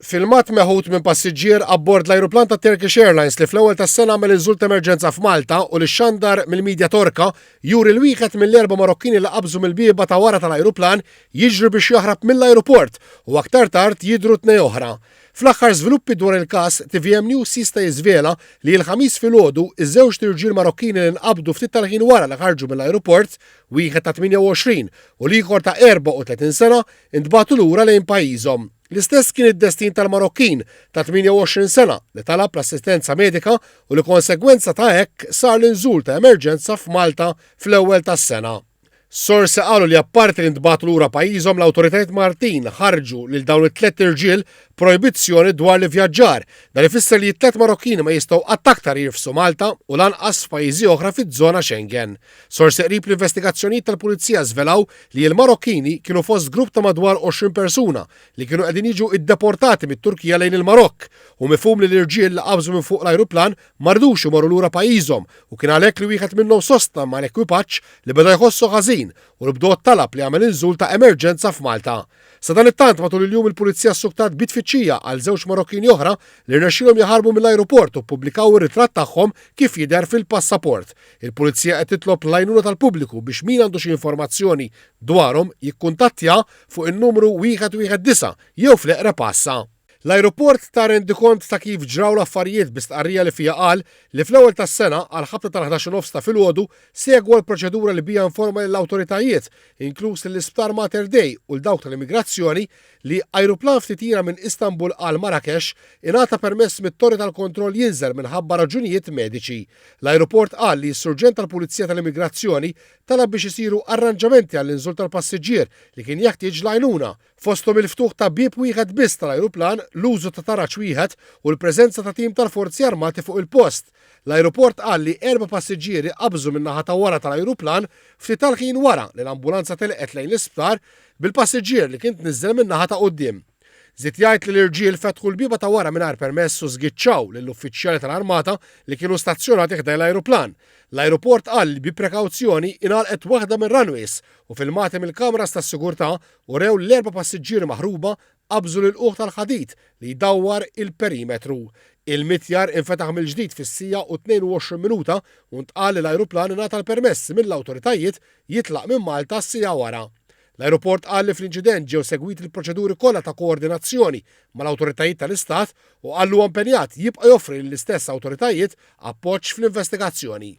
Filmat meħud minn passiġġier abbord l-ajruplan ta' Turkish Airlines li fl-ewwel tas-sena għamel inżult emerġenza f'Malta u li xandar mill-midja torka juri l-wieħed mill-erba' Marokkini li qabżu mill-bieba ta' wara tal-ajruplan jiġri biex jaħrab mill-ajruport u aktar tard jidhru tnejn oħra. Fl-aħħar żviluppi dwar il-każ, TVM News jista' jiżvela li l-ħamis filgħodu iż-żewġ tirġiel Marokkini li nqabdu ftit tal-ħin wara li ħarġu mill-ajruport, wieħed ta' 28 u l-ieħor ta' 34 sena, intbagħtu lura lejn pajjiżhom. L-istess kien id-destin tal-Marokkin ta' 28 sena li talab l-assistenza medika u li konsegwenza ta' hekk sar l-inżul ta' emerġenza f'Malta fl-ewwel tas-sena. Sorsi qalu li apparti li ntbagħtu lura pajjiżhom l-awtoritajiet Maltin ħarġu lil dawn it-tliet irġiel projbizzjoni dwar l-ivvjaġġar. Dan ifisser li t-tliet Marokkini ma jistgħu aktar jirfsu Malta u lanqas f'pajjiżi oħra fiż-żona Schengen. Sorsi qrib l-investigazzjonijiet tal-Pulizija żvelaw li l-Marokkini kienu fost grupp ta' madwar 20 persuna li kienu qegħdin jiġu iddeportati mit-Turkija lejn il-Marokk u mifhum li l-irġiel li qabżu minn fuq l-ajruplan ma rridux imorru lura pajjiżhom u kien għalhekk li wieħed minnhom sosta mal-ekwipaġġ li beda jħossu ħażin u l bdew talab li għamel inżul ta' emerġenza f'Malta. Sa dan it-tant matul il-jum il-Pulizija ssuktat bitfittxija għal żewġ Marokkini oħra li rnexxielhom jaħarbu mill-ajruport u ppubblikaw ir-ritratt tagħhom kif jidher fil-passaport. Il-Pulizija qed titlob l-għajnuna tal-pubbliku biex min għandu xi informazzjoni dwarhom jikkuntattja fuq in-numru 119 jew fl-eqreb passa. L-ajruport ta' rendikont ta' kif ġraw l-affarijiet bistqarrija li fija qal li fl-ewwel tas-sena għal ħabta tal-11 ta' filgħodu segwa l-proċedura li bija informa l-awtoritajiet, inkluż l-Isptar Mater Dei u l-dawk tal-immigrazzjoni li ajruplan ftitira minn Istanbul għal Marrakesh ingħata permess mit-torri tal-kontroll jinżel minħabba raġunijiet mediċi. L-ajruport qal li s-surġent tal-Pulizija tal-Immigrazzjoni talab biex isiru arranġamenti għall-inżult tal-passiġġier li kien jeħtieġ l-għajnuna fosthom il-ftuħ ta' bieb wieħed biss tal-ajruplan, l-użu ta' taraċ wieħed u l-preżenza ta' tim tal-forzi armati fuq il-post. L-ajruport qal li 4 passiġġieri qabżu min-naħa ta' wara tal-ajruplan ftit tal-ħin wara li l-ambulanza telqet lejn l-isptar bil-passiġġier li kien tniżżel min-naħa ta' quddiem. Żied jgħid li l-irġiel fetħu l-biba ta' wara mingħajr permess u żgiċċaw lill-uffiċjali tal-Armata li kienu stazzjonati ħdej l-ajruplan. L-ajruport qal li bi prekawzjoni ingħalqet waħda minn runways u filmati mill-kameras tas-sigurtà urew l-4 passiġġieri maħruba qabżu lil uħ tal-ħadid li jdawwar il-perimetru. Il-mitjar infetaħ mill-ġdid fis-sija u 22 minuta u ntqal li l-ajruplan ingħata l-permess mill-awtoritajiet jitlaq minn Malta s-sija wara. L-ajruport qal li fl-inċident ġew segwiti l-proċeduri kollha ta' koordinazzjoni mal-awtoritajiet tal-Istat u qallu impenjat jibqa' joffri lill-istess awtoritajiet appoġġ fl-investigazzjoni.